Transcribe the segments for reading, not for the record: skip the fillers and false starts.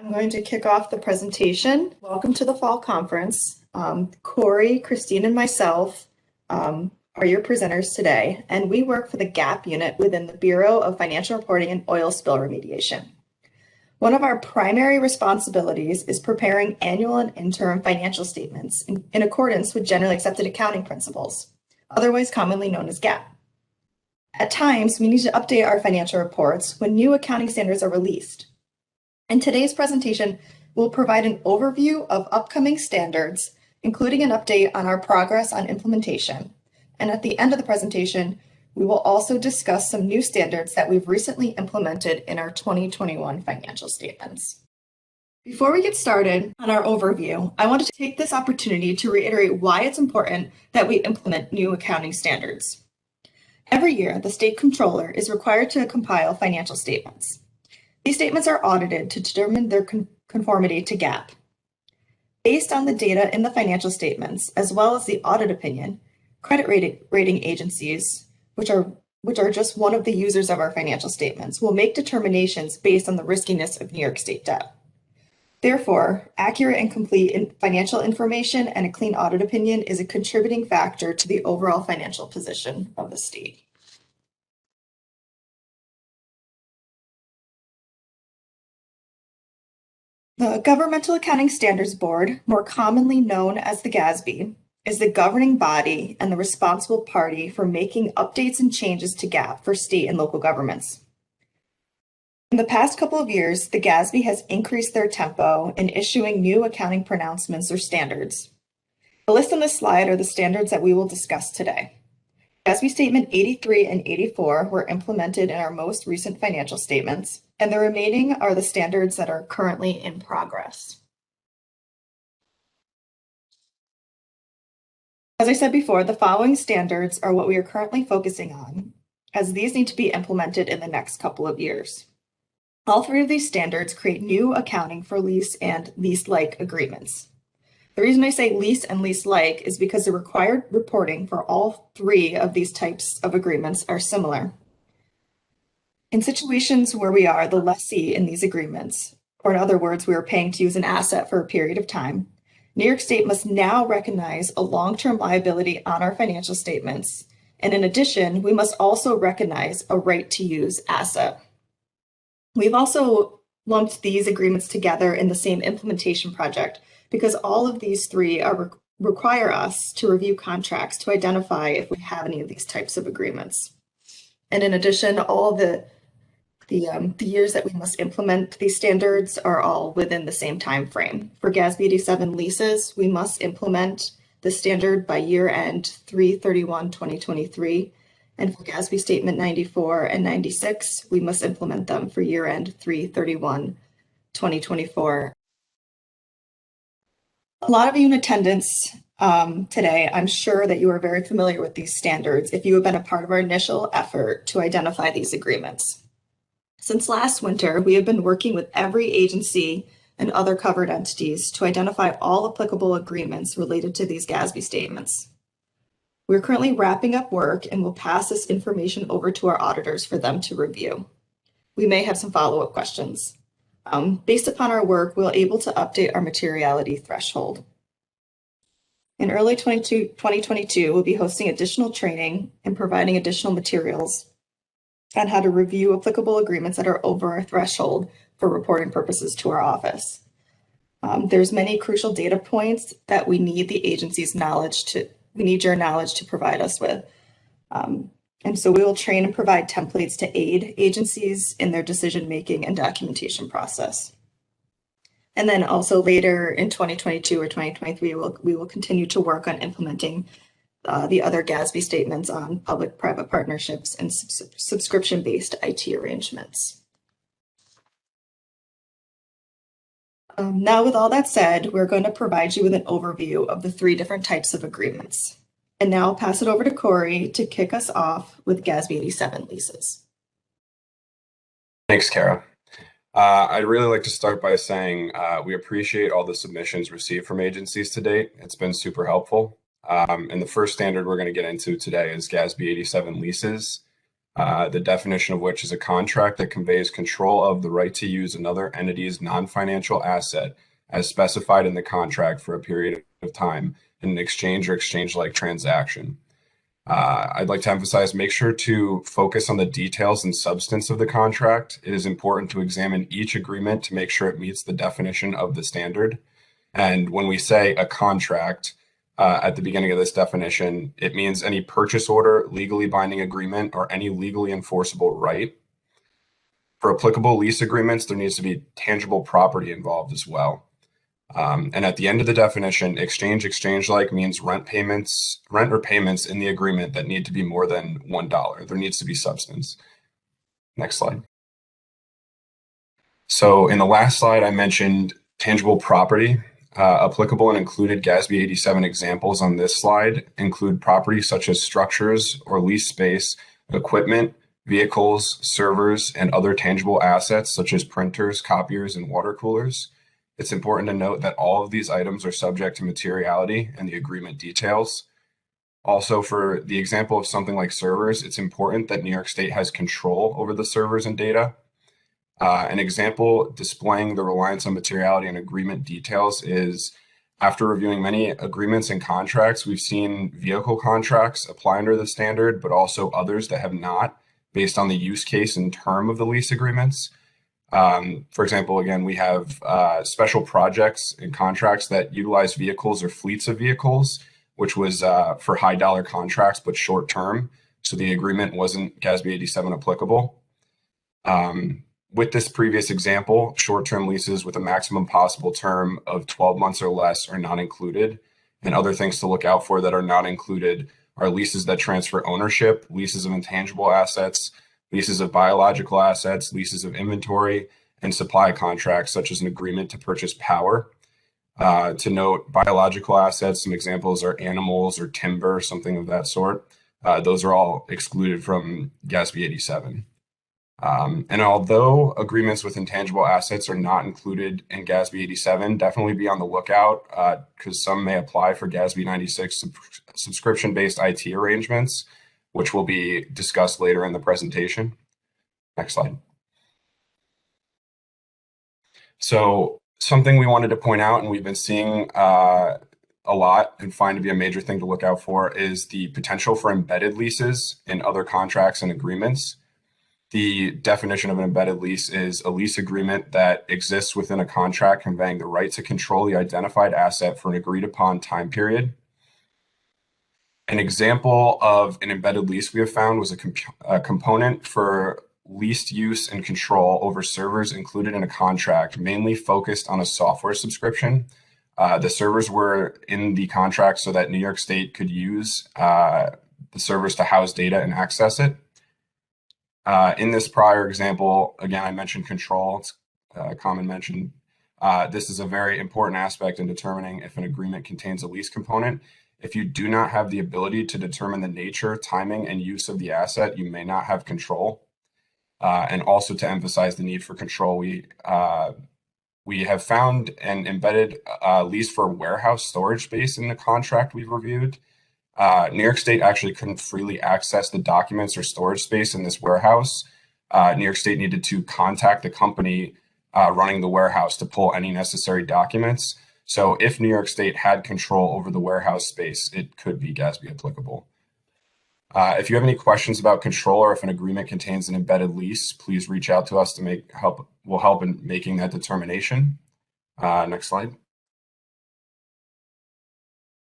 I'm going to kick off the presentation. Welcome to the fall conference. Corey, Christine, and myself are your presenters today, and we work for the GAP unit within the Bureau of Financial Reporting and Oil Spill Remediation. One of our primary responsibilities is preparing annual and interim financial statements in accordance with generally accepted accounting principles, otherwise commonly known as GAAP. At times, we need to update our financial reports when new accounting standards are released. In today's presentation, we'll provide an overview of upcoming standards, including an update on our progress on implementation. And at the end of the presentation, we will also discuss some new standards that we've recently implemented in our 2021 financial statements. Before we get started on our overview, I wanted to take this opportunity to reiterate why it's important that we implement new accounting standards. Every year, the state controller is required to compile financial statements. These statements are audited to determine their conformity to GAAP. Based on the data in the financial statements, as well as the audit opinion, credit rating agencies, which are just one of the users of our financial statements, will make determinations based on the riskiness of New York State debt. Therefore, accurate and complete financial information and a clean audit opinion is a contributing factor to the overall financial position of the state. The Governmental Accounting Standards Board, more commonly known as the GASB, is the governing body and the responsible party for making updates and changes to GAAP for state and local governments. In the past couple of years, the GASB has increased their tempo in issuing new accounting pronouncements or standards. The list on this slide are the standards that we will discuss today. GASB Statement 83 and 84 were implemented in our most recent financial statements, and the remaining are the standards that are currently in progress. As I said before, the following standards are what we are currently focusing on, as these need to be implemented in the next couple of years. All three of these standards create new accounting for lease and lease-like agreements. The reason I say lease and lease-like is because the required reporting for all three of these types of agreements are similar. In situations where we are the lessee in these agreements, or in other words, we are paying to use an asset for a period of time, New York State must now recognize a long-term liability on our financial statements, and in addition, we must also recognize a right-to-use asset. We've also lumped these agreements together in the same implementation project because all of these three require us to review contracts to identify if we have any of these types of agreements. And in addition, all the years that we must implement these standards are all within the same time frame. For GASB 87 leases, we must implement the standard by year end 3/31/2023. And for GASB Statement 94 and 96, we must implement them for year end 3/31/2024. A lot of you in attendance today, I'm sure that you are very familiar with these standards if you have been a part of our initial effort to identify these agreements. Since last winter, we have been working with every agency and other covered entities to identify all applicable agreements related to these GASB statements. We're currently wrapping up work and will pass this information over to our auditors for them to review. We may have some follow-up questions. Based upon our work, we'll able to update our materiality threshold. In early 2022, we'll be hosting additional training and providing additional materials on how to review applicable agreements that are over our threshold for reporting purposes to our office. There's many crucial data points that we need your knowledge to provide us with. And so we will train and provide templates to aid agencies in their decision-making and documentation process. And then also later in 2022 or 2023, we will continue to work on implementing the other GASB statements on public-private partnerships and subscription-based IT arrangements. Now, with all that said, we're going to provide you with an overview of the three different types of agreements. And now I'll pass it over to Corey to kick us off with GASB 87 leases. Thanks, Kara. I'd really like to start by saying we appreciate all the submissions received from agencies to date. It's been super helpful. And the first standard we're going to get into today is GASB 87 leases. the definition of which is a contract that conveys control of the right to use another entity's non-financial asset as specified in the contract for a period of time in an exchange or exchange-like transaction. I'd like to emphasize, make sure to focus on the details and substance of the contract. It is important to examine each agreement to make sure it meets the definition of the standard. And when we say a contract, at the beginning of this definition, it means any purchase order, legally binding agreement, or any legally enforceable right. For applicable lease agreements, there needs to be tangible property involved as well. And at the end of the definition, exchange-like means rent or payments in the agreement that need to be more than $1. There needs to be substance. Next slide. So in the last slide, I mentioned tangible property. Applicable and included GASB 87 examples on this slide include property such as structures or lease space, equipment, vehicles, servers, and other tangible assets such as printers, copiers, and water coolers. It's important to note that all of these items are subject to materiality and the agreement details. Also, for the example of something like servers, it's important that New York State has control over the servers and data. An example displaying the reliance on materiality and agreement details is, after reviewing many agreements and contracts, we've seen vehicle contracts apply under the standard, but also others that have not, based on the use case and term of the lease agreements. For example, again, we have special projects and contracts that utilize vehicles or fleets of vehicles, which was for high dollar contracts, but short term. So the agreement wasn't GASB 87 applicable. With this previous example, short-term leases with a maximum possible term of 12 months or less are not included. And other things to look out for that are not included are leases that transfer ownership, leases of intangible assets, leases of biological assets, leases of inventory, and supply contracts, such as an agreement to purchase power. To note, biological assets, some examples are animals or timber, something of that sort. Those are all excluded from GASB 87. And although agreements with intangible assets are not included in GASB 87, definitely be on the lookout because some may apply for GASB 96 subscription-based IT arrangements, which will be discussed later in the presentation. Next slide. So something we wanted to point out, and we've been seeing a lot and find to be a major thing to look out for, is the potential for embedded leases in other contracts and agreements. The definition of an embedded lease is a lease agreement that exists within a contract conveying the right to control the identified asset for an agreed upon time period. An example of an embedded lease we have found was a component for leased use and control over servers included in a contract, mainly focused on a software subscription. The servers were in the contract so that New York State could use the servers to house data and access it. In this prior example, again, I mentioned control. It's a common mention. This is a very important aspect in determining if an agreement contains a lease component. If you do not have the ability to determine the nature, timing, and use of the asset, you may not have control. And also to emphasize the need for control, we have found an embedded lease for warehouse storage space in the contract we've reviewed. New York State actually couldn't freely access the documents or storage space in this warehouse. New York State needed to contact the company running the warehouse to pull any necessary documents. So if New York State had control over the warehouse space, it could be GASB applicable. If you have any questions about control or if an agreement contains an embedded lease, please reach out to us to we'll help in making that determination. Next slide.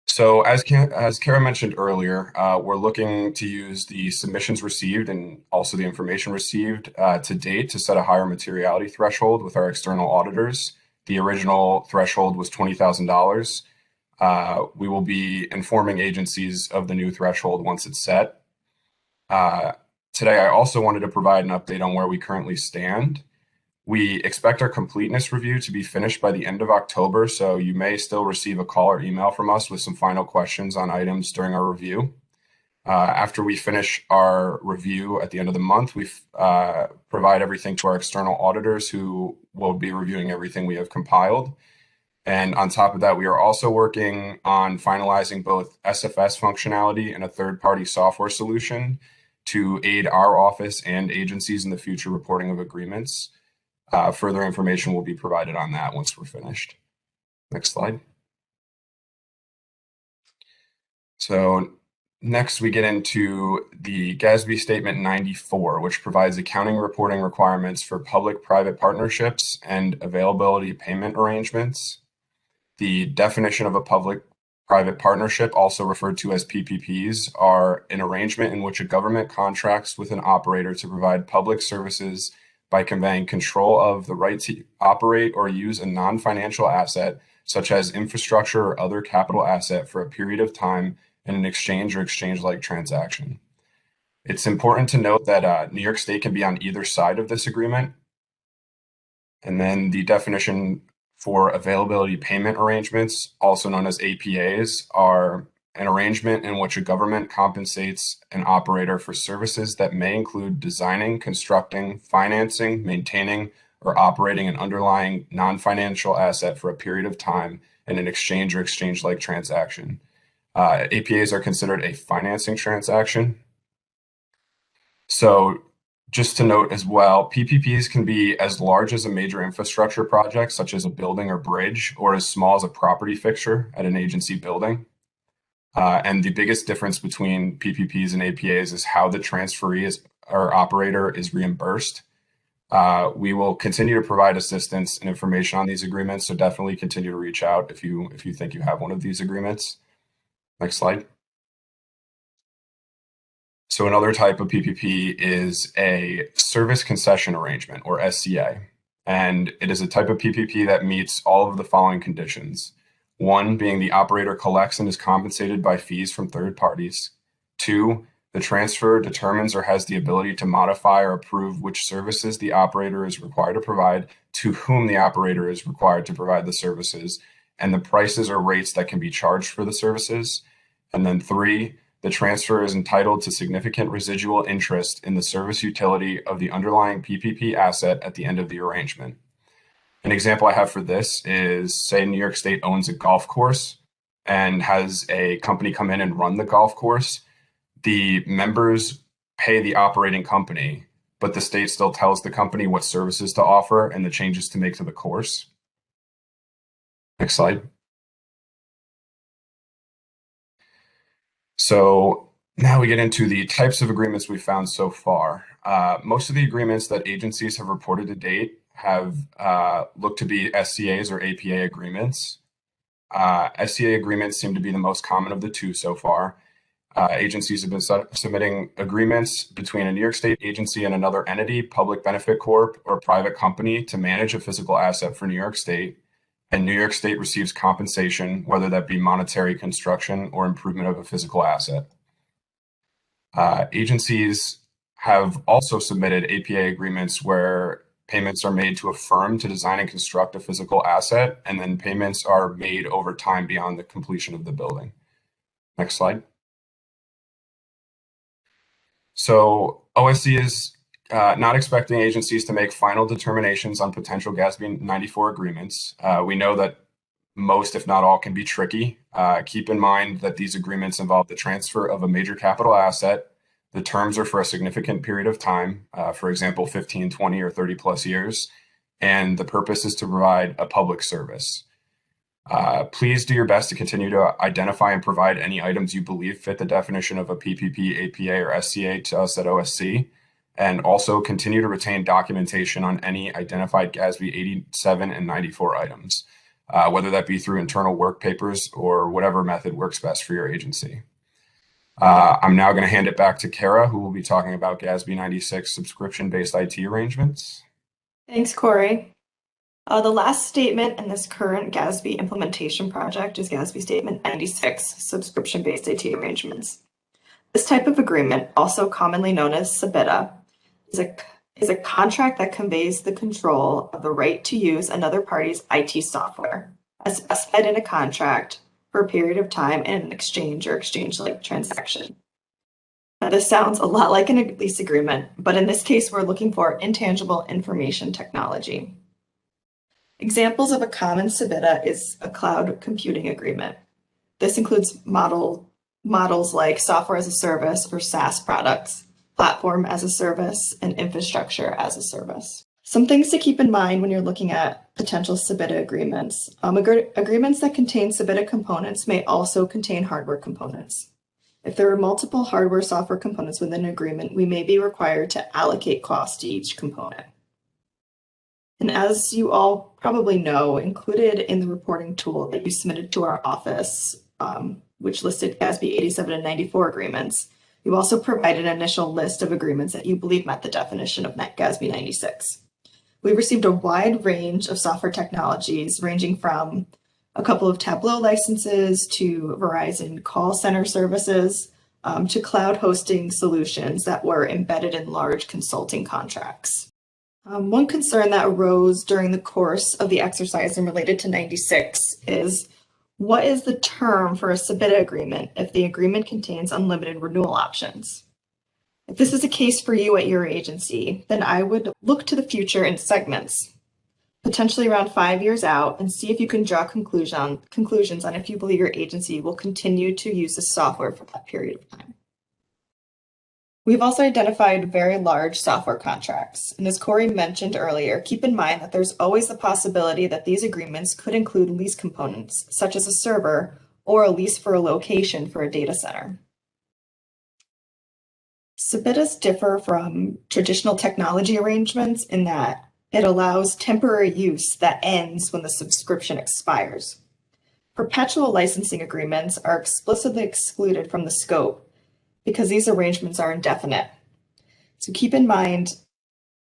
So as Kara mentioned earlier, we're looking to use the submissions received and also the information received to date to set a higher materiality threshold with our external auditors. The original threshold was $20,000. We will be informing agencies of the new threshold once it's set. Today, I also wanted to provide an update on where we currently stand. We expect our completeness review to be finished by the end of October, so you may still receive a call or email from us with some final questions on items during our review. After we finish our review at the end of the month, we provide everything to our external auditors who will be reviewing everything we have compiled. And on top of that, we are also working on finalizing both SFS functionality and a third-party software solution. to aid our office and agencies in the future reporting of agreements. Further information will be provided on that once we're finished. Next slide. So next we get into the GASB Statement 94, which provides accounting reporting requirements for public-private partnerships and availability payment arrangements. The definition of a public-private partnership, also referred to as PPPs, are an arrangement in which a government contracts with an operator to provide public services by conveying control of the right to operate or use a non-financial asset, such as infrastructure or other capital asset, for a period of time in an exchange or exchange-like transaction. It's important to note that New York State can be on either side of this agreement. And then the definition for availability payment arrangements, also known as APAs, are an arrangement in which a government compensates an operator for services that may include designing, constructing, financing, maintaining, or operating an underlying non-financial asset for a period of time in an exchange or exchange-like transaction. APAs are considered a financing transaction. So just to note as well, PPPs can be as large as a major infrastructure project, such as a building or bridge, or as small as a property fixture at an agency building. And the biggest difference between PPPs and APAs is how the transferee or operator is reimbursed. We will continue to provide assistance and information on these agreements, so definitely continue to reach out if you think you have one of these agreements. Next slide. So another type of PPP is a service concession arrangement, or SCA. And it is a type of PPP that meets all of the following conditions. One being the operator collects and is compensated by fees from third parties. Two, the transfer determines or has the ability to modify or approve which services the operator is required to provide, to whom the operator is required to provide the services, and the prices or rates that can be charged for the services. And then three, the transfer is entitled to significant residual interest in the service utility of the underlying PPP asset at the end of the arrangement. An example I have for this is, say New York State owns a golf course and has a company come in and run the golf course. The members pay the operating company, but the state still tells the company what services to offer and the changes to make to the course. Next slide. So now we get into the types of agreements we've found so far. Most of the agreements that agencies have reported to date have looked to be SCAs or APA agreements. SCA agreements seem to be the most common of the two so far. Agencies have been submitting agreements between a New York State agency and another entity, public benefit corp, or private company to manage a physical asset for New York State. And New York State receives compensation, whether that be monetary construction or improvement of a physical asset. Agencies have also submitted APA agreements where payments are made to a firm to design and construct a physical asset, and then payments are made over time beyond the completion of the building. Next slide. So OSC is not expecting agencies to make final determinations on potential GASB 94 agreements. We know that most, if not all, can be tricky. Keep in mind that these agreements involve the transfer of a major capital asset. The terms are for a significant period of time, for example, 15, 20, or 30 plus years. And the purpose is to provide a public service. Please do your best to continue to identify and provide any items you believe fit the definition of a PPP, APA, or SCA to us at OSC. And also continue to retain documentation on any identified GASB 87 and 94 items, whether that be through internal work papers or whatever method works best for your agency. I'm now going to hand it back to Kara, who will be talking about GASB 96 subscription-based IT arrangements. Thanks, Corey. The last statement in this current GASB implementation project is GASB Statement 96, subscription-based IT arrangements. This type of agreement, also commonly known as SBITA, is a contract that conveys the control of the right to use another party's IT software, as specified in a contract for a period of time in an exchange or exchange-like transaction. Now, this sounds a lot like a lease agreement, but in this case, we're looking for intangible information technology. Examples of a common SBITA is a cloud computing agreement. This includes models like software as a service or SaaS products, platform as a service, and infrastructure as a service. Some things to keep in mind when you're looking at potential SBITA agreements. Agreements that contain SBITA components may also contain hardware components. If there are multiple hardware software components within an agreement, we may be required to allocate costs to each component. And as you all probably know, included in the reporting tool that you submitted to our office, which listed GASB 87 and 94 agreements, you also provided an initial list of agreements that you believe met the definition of net GASB 96. We received a wide range of software technologies ranging from a couple of Tableau licenses to Verizon call center services to cloud hosting solutions that were embedded in large consulting contracts. One concern that arose during the course of the exercise and related to 96 is, what is the term for a SBITA agreement if the agreement contains unlimited renewal options? If this is a case for you at your agency, then I would look to the future in segments, potentially around 5 years out, and see if you can draw conclusions on if you believe your agency will continue to use the software for that period of time. We've also identified very large software contracts. And as Corey mentioned earlier, keep in mind that there's always the possibility that these agreements could include lease components, such as a server or a lease for a location for a data center. SBITAs differ from traditional technology arrangements in that it allows temporary use that ends when the subscription expires. Perpetual licensing agreements are explicitly excluded from the scope because these arrangements are indefinite. So keep in mind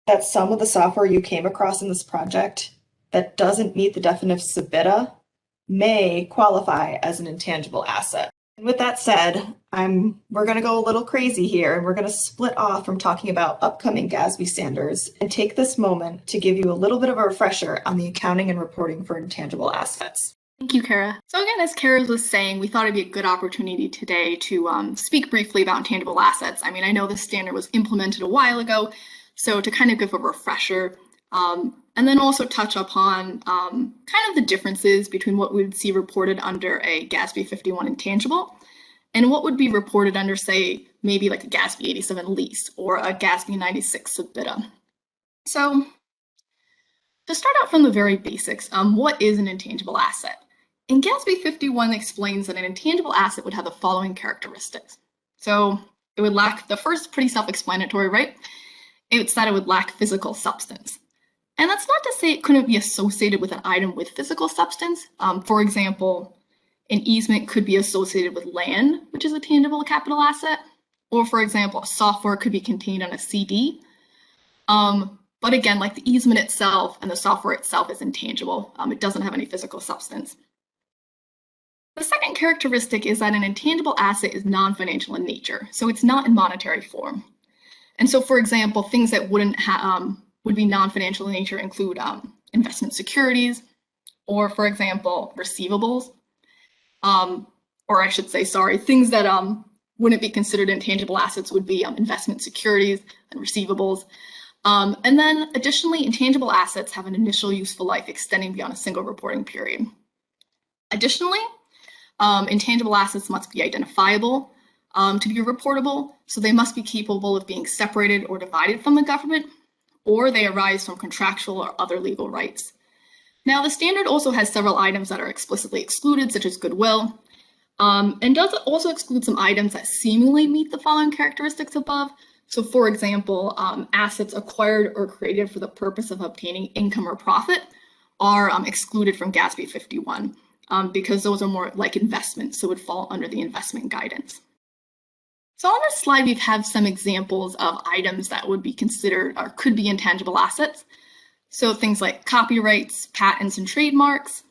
that some of the software you came across in this project that doesn't meet the definition of SBITA may qualify as an intangible asset. And with that said, we're going to go a little crazy here, and we're going to split off from talking about upcoming GASB standards and take this moment to give you a little bit of a refresher on the accounting and reporting for intangible assets. Thank you, Kara. So again, as Kara was saying, we thought it'd be a good opportunity today to speak briefly about intangible assets. I mean, I know this standard was implemented a while ago, so to kind of give a refresher, and then also touch upon kind of the differences between what we would see reported under a GASB 51 intangible and what would be reported under, say, maybe like a GASB 87 lease or a GASB 96 SBITA. So to start out from the very basics, what is an intangible asset? And GASB 51 explains that an intangible asset would have the following characteristics. So it would lack, the first pretty self-explanatory, right? It's that it would lack physical substance. And that's not to say it couldn't be associated with an item with physical substance. For example, an easement could be associated with land, which is a tangible capital asset. Or for example, software could be contained on a CD. But again, like the easement itself and the software itself is intangible. It doesn't have any physical substance. The second characteristic is that an intangible asset is non-financial in nature, so it's not in monetary form. And so, for example, things that would be non-financial in nature include investment securities, or for example, receivables, or I should say, sorry, things that wouldn't be considered intangible assets would be investment securities and receivables. And then additionally, intangible assets have an initial useful life extending beyond a single reporting period. Additionally, intangible assets must be identifiable to be reportable, so they must be capable of being separated or divided from the government, or they arise from contractual or other legal rights. Now, the standard also has several items that are explicitly excluded, such as goodwill, and does also exclude some items that seemingly meet the following characteristics above. So, for example, assets acquired or created for the purpose of obtaining income or profit are excluded from GASB 51 because those are more like investments, so would fall under the investment guidance. So on this slide, we have some examples of items that would be considered or could be intangible assets. So things like copyrights, patents and trademarks,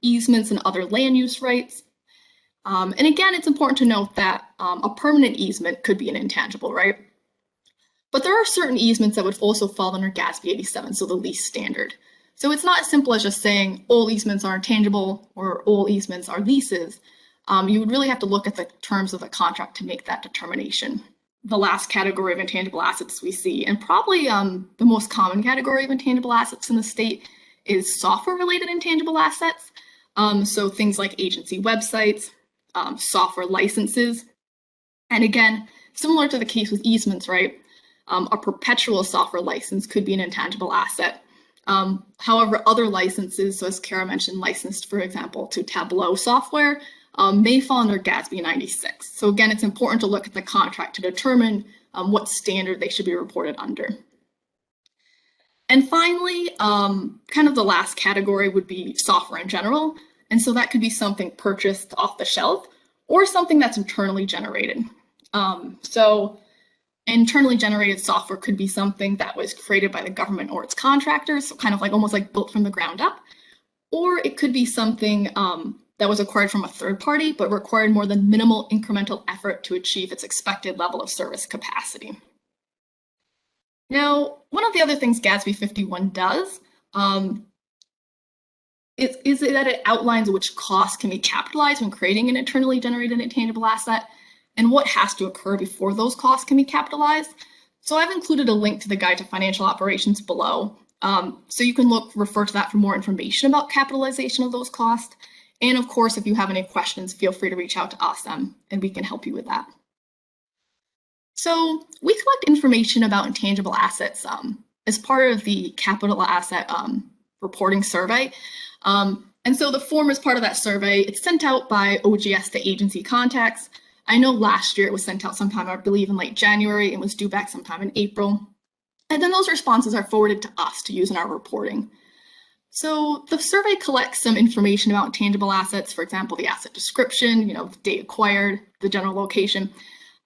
easements and other land use rights. And again, it's important to note that a permanent easement could be an intangible, right? But there are certain easements that would also fall under GASB 87, so the lease standard. So it's not as simple as just saying all easements are intangible or all easements are leases. You would really have to look at the terms of the contract to make that determination. The last category of intangible assets we see, and probably the most common category of intangible assets in the state, is software-related intangible assets. So things like agency websites, software licenses. And again, similar to the case with easements, right? A perpetual software license could be an intangible asset. However, other licenses, so as Kara mentioned, licensed, for example, to Tableau software, may fall under GASB 96. So again, it's important to look at the contract to determine what standard they should be reported under. And finally, kind of the last category would be software in general. And so that could be something purchased off the shelf or something that's internally generated. So internally generated software could be something that was created by the government or its contractors, so kind of like almost like built from the ground up. Or it could be something that was acquired from a third party, but required more than minimal incremental effort to achieve its expected level of service capacity. Now, one of the other things GASB 51 does is that it outlines which costs can be capitalized when creating an internally generated intangible asset and what has to occur before those costs can be capitalized. So I've included a link to the Guide to Financial Operations below. So you can refer to that for more information about capitalization of those costs. And of course, if you have any questions, feel free to reach out to us and we can help you with that. So we collect information about intangible assets as part of the capital asset reporting survey. And so the form is part of that survey. It's sent out by OGS to agency contacts. I know last year it was sent out sometime, I believe, in late January and was due back sometime in April. And then those responses are forwarded to us to use in our reporting. So the survey collects some information about intangible assets, for example, the asset description, the date acquired, the general location,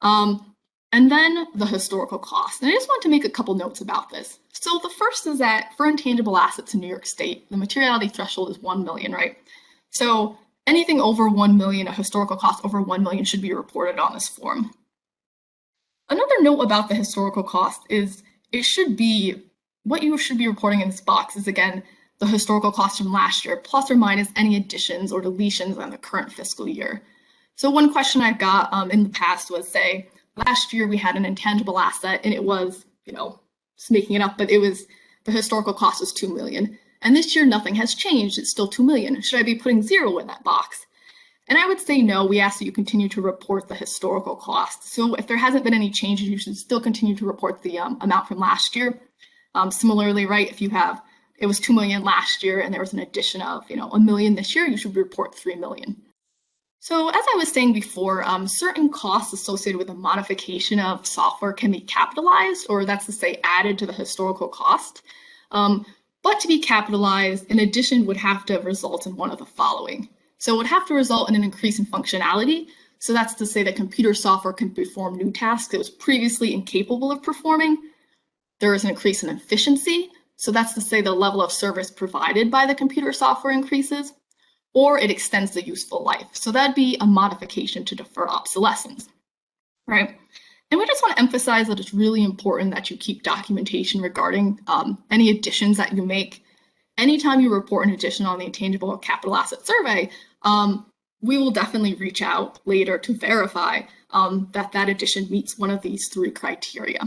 and then the historical cost. And I just want to make a couple notes about this. So the first is that for intangible assets in New York State, the materiality threshold is 1 million, right? So anything over 1 million, a historical cost over 1 million should be reported on this form. Another note about the historical cost is what you should be reporting in this box is, again, the historical cost from last year, plus or minus any additions or deletions on the current fiscal year. So one question I've got in the past was, say, last year we had an intangible asset and it was, just making it up, but the historical cost was 2 million. And this year nothing has changed, it's still 2 million. Should I be putting 0 in that box? And I would say no, we ask that you continue to report the historical cost. So if there hasn't been any changes, you should still continue to report the amount from last year. Similarly, right, if it was 2 million last year and there was an addition of, 1 million this year, you should report 3 million. So as I was saying before, certain costs associated with a modification of software can be capitalized, or that's to say added to the historical cost. But to be capitalized, an addition would have to result in one of the following. So it would have to result in an increase in functionality. So that's to say that computer software can perform new tasks it was previously incapable of performing. There is an increase in efficiency. So that's to say the level of service provided by the computer software increases, or it extends the useful life. So that'd be a modification to defer obsolescence, right? And we just want to emphasize that it's really important that you keep documentation regarding any additions that you make. Anytime you report an addition on the Intangible Capital Asset Survey, we will definitely reach out later to verify that addition meets one of these 3 criteria.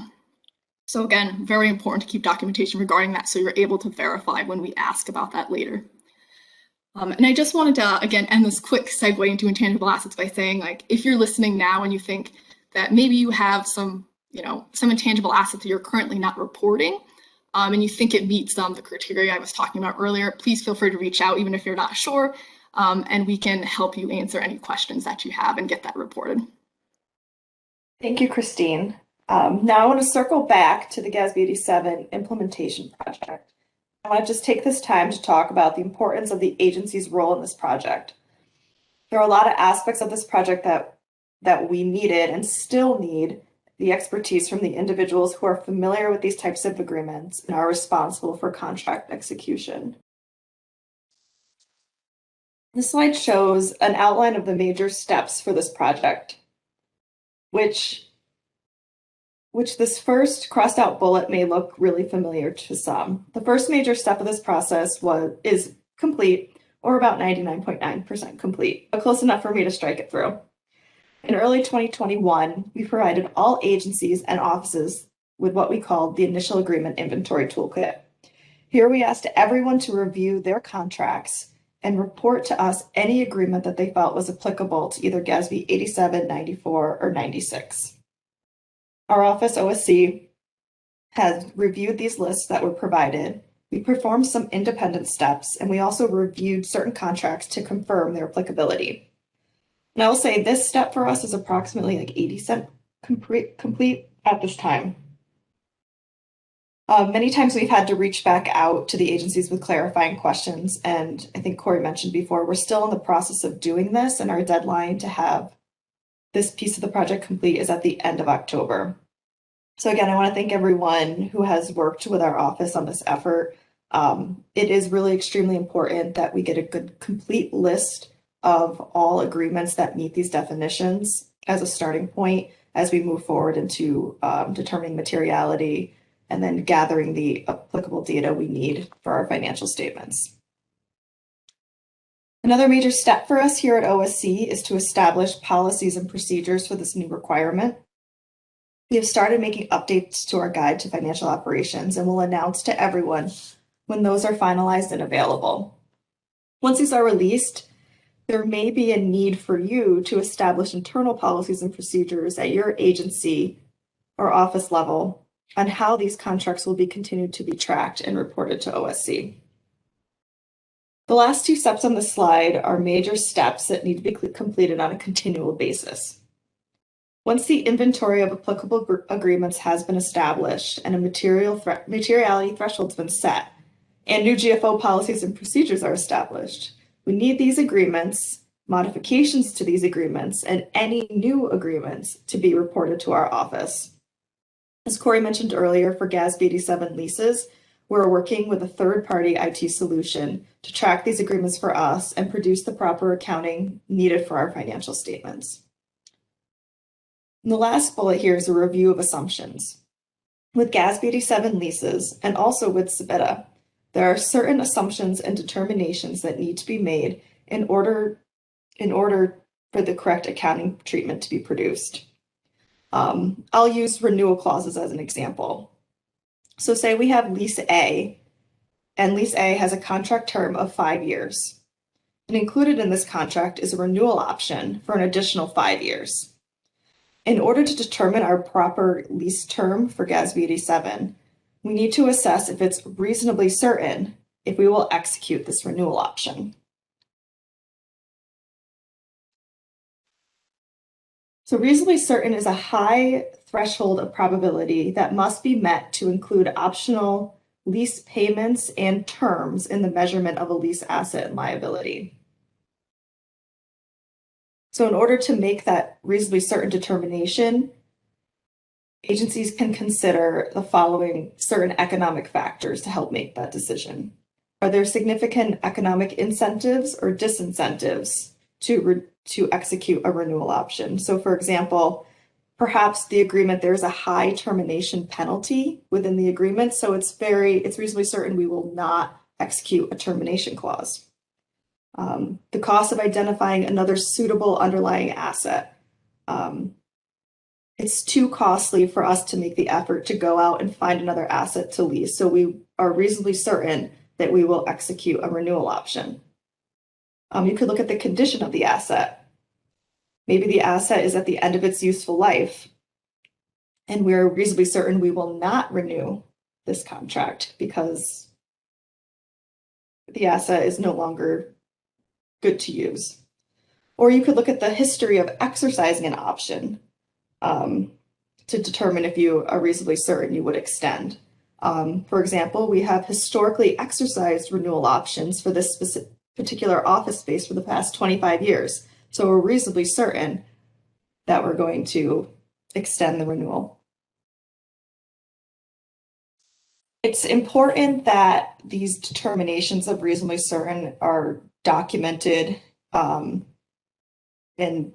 So again, very important to keep documentation regarding that so you're able to verify when we ask about that later. And I just wanted to, again, end this quick segue into intangible assets by saying, like, if you're listening now and you think that maybe you have some intangible assets that you're currently not reporting, and you think it meets the criteria I was talking about earlier, please feel free to reach out, even if you're not sure, and we can help you answer any questions that you have and get that reported. Thank you, Christine. Now I want to circle back to the GASB 87 implementation project. I want to just take this time to talk about the importance of the agency's role in this project. There are a lot of aspects of this project that we needed and still need the expertise from the individuals who are familiar with these types of agreements and are responsible for contract execution. This slide shows an outline of the major steps for this project, which this first crossed out bullet may look really familiar to some. The first major step of this process is complete, or about 99.9% complete, but close enough for me to strike it through. In early 2021, we provided all agencies and offices with what we called the Initial Agreement Inventory Toolkit. Here we asked everyone to review their contracts and report to us any agreement that they felt was applicable to either GASB 87, 94, or 96. Our office OSC has reviewed these lists that were provided. We performed some independent steps, and we also reviewed certain contracts to confirm their applicability. And I will say this step for us is approximately like 80% complete at this time. Many times we've had to reach back out to the agencies with clarifying questions, and I think Corey mentioned before, we're still in the process of doing this, and our deadline to have this piece of the project complete is at the end of October. So again, I want to thank everyone who has worked with our office on this effort. It is really extremely important that we get a good complete list of all agreements that meet these definitions as a starting point as we move forward into determining materiality and then gathering the applicable data we need for our financial statements. Another major step for us here at OSC is to establish policies and procedures for this new requirement. We have started making updates to our guide to financial operations, and we'll announce to everyone when those are finalized and available. Once these are released, there may be a need for you to establish internal policies and procedures at your agency or office level on how these contracts will be continued to be tracked and reported to OSC. The last two steps on the slide are major steps that need to be completed on a continual basis. Once the inventory of applicable agreements has been established and a materiality threshold has been set, and new GFO policies and procedures are established, we need these agreements, modifications to these agreements, and any new agreements to be reported to our office. As Corey mentioned earlier, for GASB 87 leases, we're working with a third-party IT solution to track these agreements for us and produce the proper accounting needed for our financial statements. And the last bullet here is a review of assumptions. With GASB 87 leases and also with SBITA, there are certain assumptions and determinations that need to be made in order for the correct accounting treatment to be produced. I'll use renewal clauses as an example. So say we have Lease A, and Lease A has a contract term of 5 years. And included in this contract is a renewal option for an additional 5 years. In order to determine our proper lease term for GASB 87, we need to assess if it's reasonably certain if we will execute this renewal option. So reasonably certain is a high threshold of probability that must be met to include optional lease payments and terms in the measurement of a lease asset and liability. So in order to make that reasonably certain determination, agencies can consider the following certain economic factors to help make that decision. Are there significant economic incentives or disincentives to execute a renewal option? So for example, perhaps the agreement, there's a high termination penalty within the agreement, so it's reasonably certain we will not execute a termination clause. The cost of identifying another suitable underlying asset. It's too costly for us to make the effort to go out and find another asset to lease, so we are reasonably certain that we will execute a renewal option. You could look at the condition of the asset. Maybe the asset is at the end of its useful life, and we're reasonably certain we will not renew this contract because the asset is no longer good to use. Or you could look at the history of exercising an option to determine if you are reasonably certain you would extend. For example, we have historically exercised renewal options for this particular office space for the past 25 years. So we're reasonably certain that we're going to extend the renewal. It's important that these determinations of reasonably certain are documented and in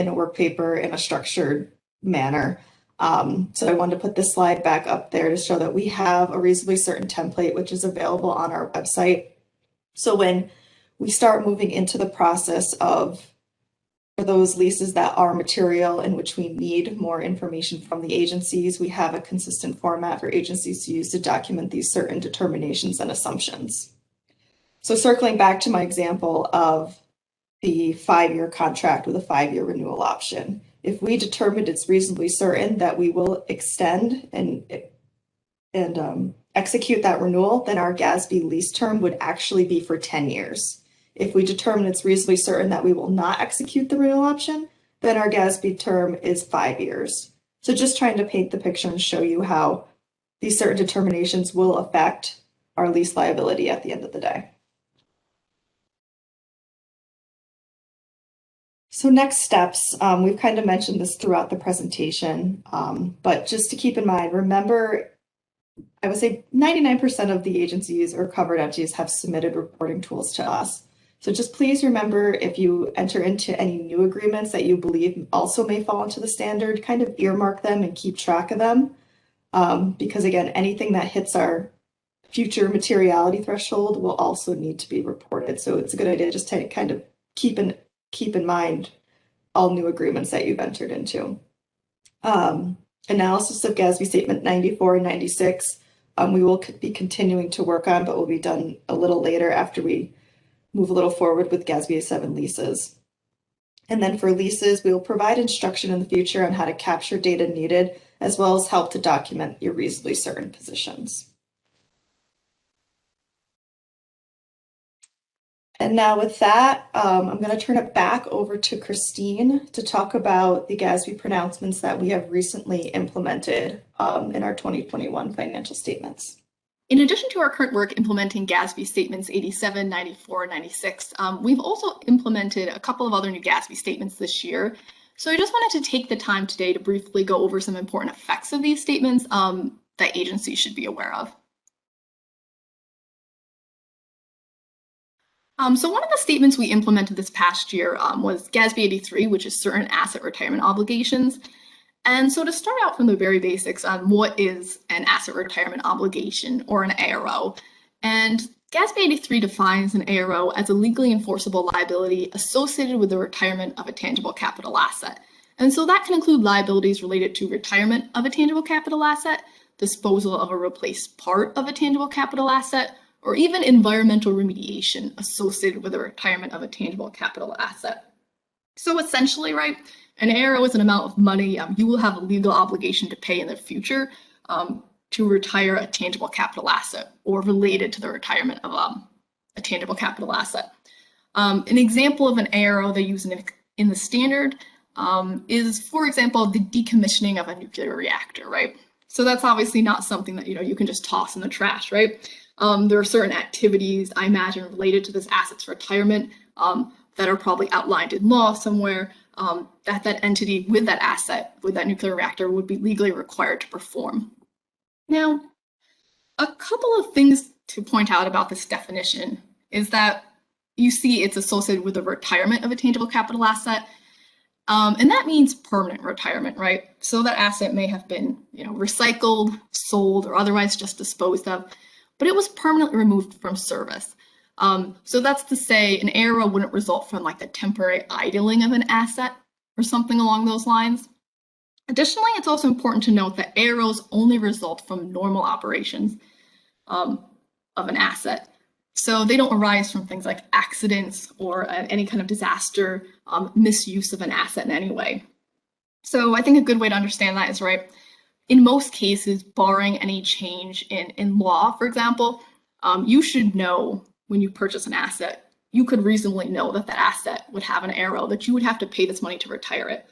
a work paper in a structured manner. So I wanted to put this slide back up there to show that we have a reasonably certain template, which is available on our website. So when we start moving into the process of for those leases that are material in which we need more information from the agencies, we have a consistent format for agencies to use to document these certain determinations and assumptions. So circling back to my example of the 5-year contract with a 5-year renewal option, If we determined it's reasonably certain that we will extend and execute that renewal, then our GASB lease term would actually be for 10 years. If we determine it's reasonably certain that we will not execute the renewal option, then our GASB term is 5 years. So just trying to paint the picture and show you how these certain determinations will affect our lease liability at the end of the day. So next steps, we've kind of mentioned this throughout the presentation, but just to keep in mind, remember, I would say 99% of the agencies or covered entities have submitted reporting tools to us. So just please remember, if you enter into any new agreements that you believe also may fall into the standard, kind of earmark them and keep track of them. Because again, anything that hits our future materiality threshold will also need to be reported. So it's a good idea just to kind of keep in mind all new agreements that you've entered into. Analysis of GASB Statement 94 and 96, we will be continuing to work on, but will be done a little later after we move a little forward with GASB 7 leases. And then for leases, we will provide instruction in the future on how to capture data needed, as well as help to document your reasonably certain positions. And now with that, I'm going to turn it back over to Christine to talk about the GASB pronouncements that we have recently implemented in our 2021 financial statements. In addition to our current work implementing GASB Statements 87, 94, 96, we've also implemented a couple of other new GASB statements this year. So I just wanted to take the time today to briefly go over some important effects of these statements that agencies should be aware of. So one of the statements we implemented this past year was GASB 83, which is certain asset retirement obligations. And so to start out from the very basics on what is an asset retirement obligation or an ARO, and GASB 83 defines an ARO as a legally enforceable liability associated with the retirement of a tangible capital asset. And so that can include liabilities related to retirement of a tangible capital asset, disposal of a replaced part of a tangible capital asset, or even environmental remediation associated with the retirement of a tangible capital asset. So essentially, right, an ARO is an amount of money you will have a legal obligation to pay in the future to retire a tangible capital asset or related to the retirement of a tangible capital asset. An example of an ARO they use in the standard is, for example, the decommissioning of a nuclear reactor, right? So that's obviously not something that you can just toss in the trash, right? There are certain activities, I imagine, related to this asset's retirement that are probably outlined in law somewhere that entity with that asset, with that nuclear reactor, would be legally required to perform. Now, a couple of things to point out about this definition is that you see it's associated with the retirement of a tangible capital asset. And that means permanent retirement, right? So that asset may have been, recycled, sold, or otherwise just disposed of, but it was permanently removed from service. So that's to say an ARO wouldn't result from like the temporary idling of an asset or something along those lines. Additionally, it's also important to note that AROs only result from normal operations of an asset. So they don't arise from things like accidents or any kind of disaster, misuse of an asset in any way. So I think a good way to understand that is, right, in most cases, barring any change in law, for example, you should know when you purchase an asset, you could reasonably know that that asset would have an ARO, that you would have to pay this money to retire it.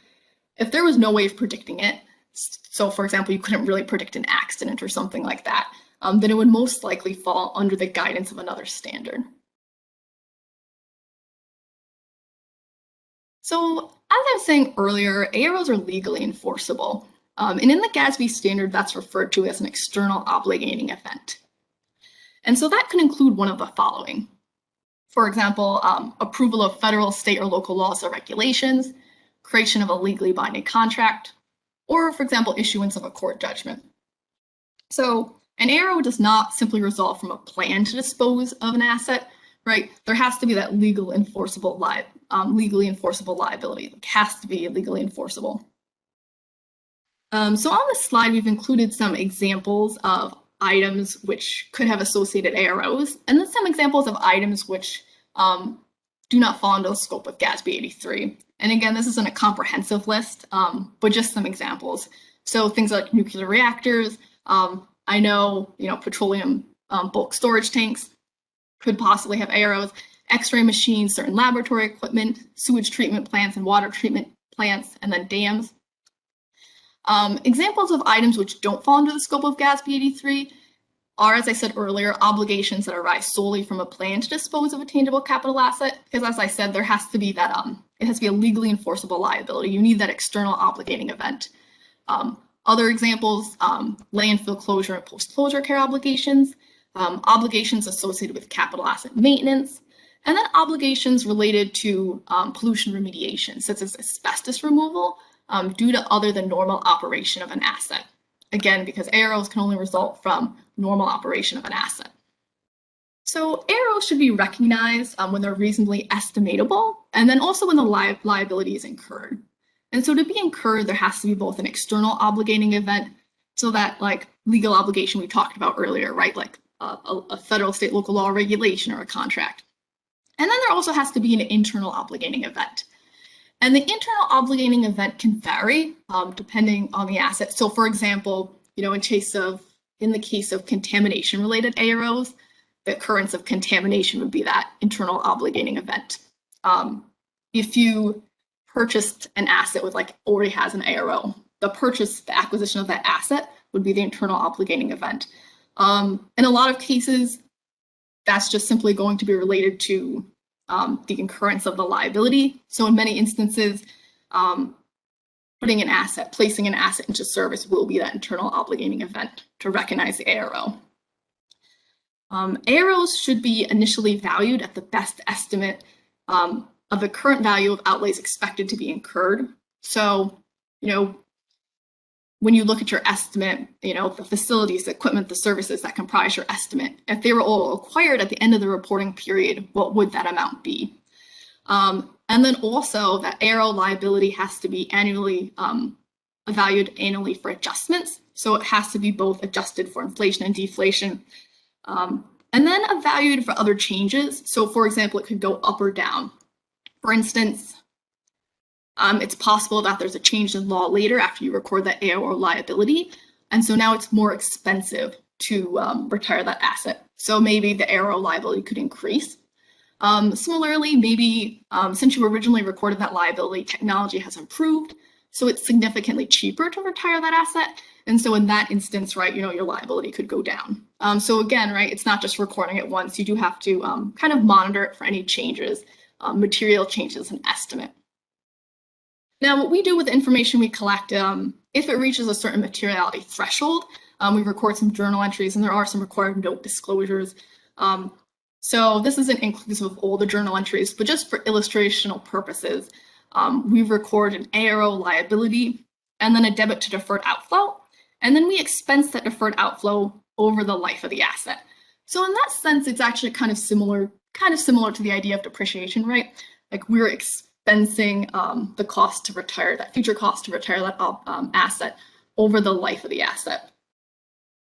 If there was no way of predicting it, so for example, you couldn't really predict an accident or something like that, then it would most likely fall under the guidance of another standard. So as I was saying earlier, AROs are legally enforceable. And in the GASB standard, that's referred to as an external obligating event. And so that can include one of the following. For example, approval of federal, state, or local laws or regulations, creation of a legally binding contract, or, for example, issuance of a court judgment. So an ARO does not simply result from a plan to dispose of an asset, right? There has to be that legally enforceable liability. It has to be legally enforceable. So on this slide, we've included some examples of items which could have associated AROs, and then some examples of items which do not fall under the scope of GASB 83. And again, this isn't a comprehensive list, but just some examples. So things like nuclear reactors, I know, petroleum bulk storage tanks could possibly have AROS, X-ray machines, certain laboratory equipment, sewage treatment plants and water treatment plants, and then dams. Examples of items which don't fall under the scope of GASB 83 are, as I said earlier, obligations that arise solely from a plan to dispose of a tangible capital asset, because as I said, there has to be that, it has to be a legally enforceable liability. You need that external obligating event. Other examples, landfill closure and post-closure care obligations, obligations associated with capital asset maintenance, and then obligations related to pollution remediation, such as asbestos removal, due to other than normal operation of an asset. Again, because AROS can only result from normal operation of an asset. So AROS should be recognized when they're reasonably estimatable, and then also when the liability is incurred. And so to be incurred, there has to be both an external obligating event, so that like legal obligation we talked about earlier, right? Like a federal, state, local law regulation or a contract. And then there also has to be an internal obligating event. And the internal obligating event can vary depending on the asset. So for example, in the case of contamination-related AROs, the occurrence of contamination would be that internal obligating event. If you purchased an asset with already has an ARO, the acquisition of that asset would be the internal obligating event. In a lot of cases, that's just simply going to be related to the incurrence of the liability. So in many instances, placing an asset into service will be that internal obligating event to recognize the ARO. AROs should be initially valued at the best estimate of the current value of outlays expected to be incurred. So, when you look at your estimate, the facilities, the equipment, the services that comprise your estimate, if they were all acquired at the end of the reporting period, what would that amount be? And then also that ARO liability has to be annually evaluated annually for adjustments. So it has to be both adjusted for inflation and deflation, and then evaluated for other changes. So for example, it could go up or down. For instance, it's possible that there's a change in law later after you record that ARO liability. And so now it's more expensive to retire that asset. So maybe the ARO liability could increase. Similarly, maybe since you originally recorded that liability, technology has improved. So it's significantly cheaper to retire that asset. And so in that instance, right, your liability could go down. So again, right, it's not just recording it once. You do have to kind of monitor it for any changes, material changes in estimate. Now, what we do with the information we collect, if it reaches a certain materiality threshold, we record some journal entries, and there are some required note disclosures. So this isn't inclusive of all the journal entries, but just for illustrational purposes, we record an ARO liability and then a debit to deferred outflow, and then we expense that deferred outflow over the life of the asset. So in that sense, it's actually kind of similar to the idea of depreciation, right? Like we're expensing the cost to retire that future cost to retire that asset over the life of the asset.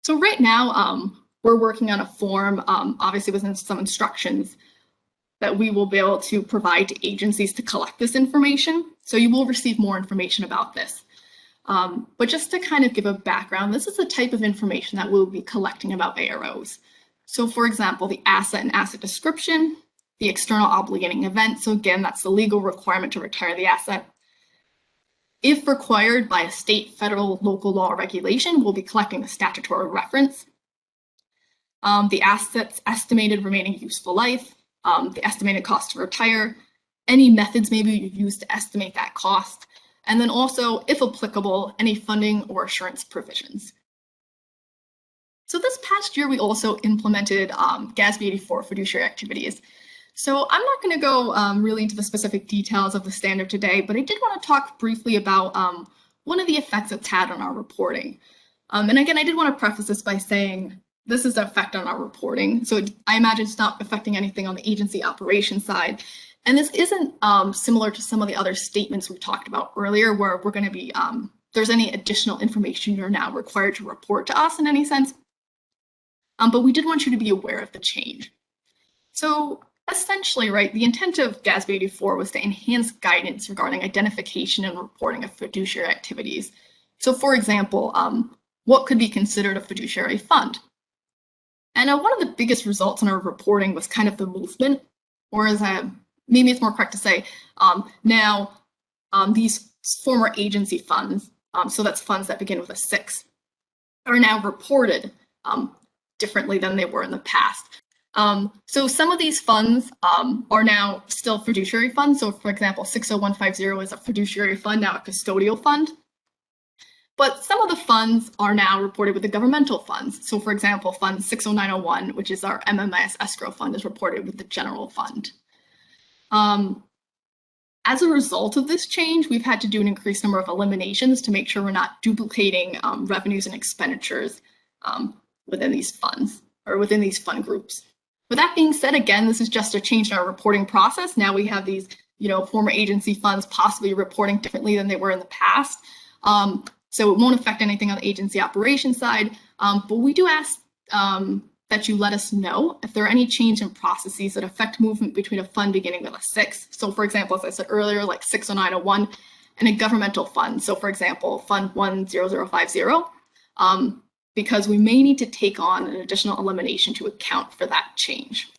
So right now, we're working on a form, obviously with some instructions that we will be able to provide to agencies to collect this information. So you will receive more information about this. But just to kind of give a background, this is the type of information that we'll be collecting about AROs. So for example, the asset and asset description, the external obligating event. So again, that's the legal requirement to retire the asset. If required by a state, federal, local law or regulation, we'll be collecting the statutory reference. The asset's estimated remaining useful life, the estimated cost to retire, any methods maybe you use to estimate that cost, and then also, if applicable, any funding or assurance provisions. So this past year, we also implemented GASB 84 fiduciary activities. So I'm not going to go really into the specific details of the standard today, but I did want to talk briefly about one of the effects it's had on our reporting. And again, I did want to preface this by saying this is the effect on our reporting. So I imagine it's not affecting anything on the agency operations side. And this isn't similar to some of the other statements we talked about earlier, where we're going to be, there's any additional information you're now required to report to us in any sense. But we did want you to be aware of the change. So essentially, right, the intent of GASB 84 was to enhance guidance regarding identification and reporting of fiduciary activities. So, for example, what could be considered a fiduciary fund? And one of the biggest results in our reporting was kind of the movement, or as maybe it's more correct to say, now these former agency funds, so that's funds that begin with a 6, are now reported differently than they were in the past. So some of these funds are now still fiduciary funds. So for example, 60150 is a fiduciary fund, now a custodial fund. But some of the funds are now reported with the governmental funds. So for example, fund 60901, which is our MMIS escrow fund, is reported with the general fund. As a result of this change, we've had to do an increased number of eliminations to make sure we're not duplicating revenues and expenditures within these funds or within these fund groups. With that being said, again, this is just a change in our reporting process. Now we have these, former agency funds possibly reporting differently than they were in the past. So it won't affect anything on the agency operations side, but we do ask that you let us know if there are any change in processes that affect movement between a fund beginning with a 6. So for example, as I said earlier, like 60901 and a governmental fund. So for example, fund 10050, because we may need to take on an additional elimination to account for that change.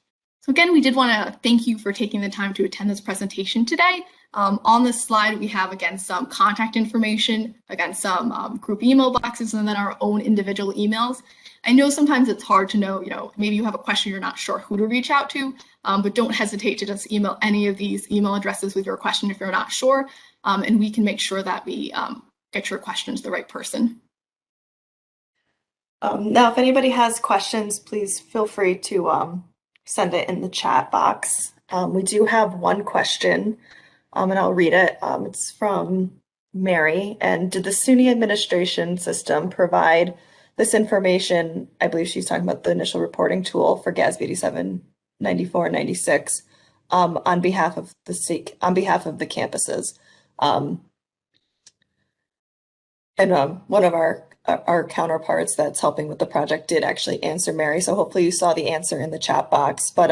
So again, we did want to thank you for taking the time to attend this presentation today. On this slide, we have, again, some contact information, again, some group email boxes, and then our own individual emails. I know sometimes it's hard to know, maybe you have a question you're not sure who to reach out to, but don't hesitate to just email any of these email addresses with your question if you're not sure, and we can make sure that we get your question to the right person. Now, if anybody has questions, please feel free to send it in the chat box. We do have one question, and I'll read it. It's from Mary. And did the SUNY administration system provide this information? I believe she's talking about the initial reporting tool for GASB 87, 94, and 96 on behalf of the the campuses. And one of our counterparts that's helping with the project did actually answer Mary. So hopefully you saw the answer in the chat box. But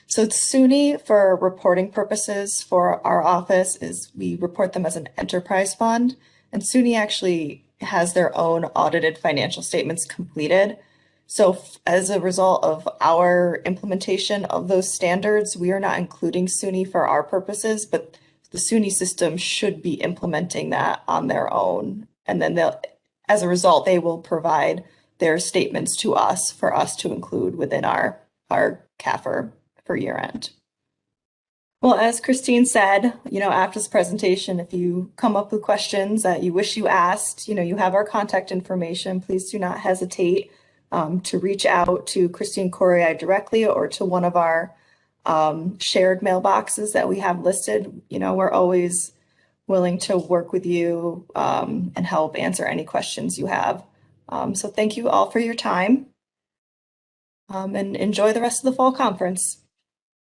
so SUNY, for reporting purposes for our office, is we report them as an enterprise fund. And SUNY actually has their own audited financial statements completed. So as a result of our implementation of those standards, we are not including SUNY for our purposes, but the SUNY system should be implementing that on their own. And then as a result, they will provide their statements to us for us to include within our CAFR for year end. Well, as Christine said, after this presentation, if you come up with questions that you wish you asked, you have our contact information. Please do not hesitate to reach out to Christine Correa directly or to one of our shared mailboxes that we have listed. We're always willing to work with you and help answer any questions you have. So thank you all for your time and enjoy the rest of the fall conference.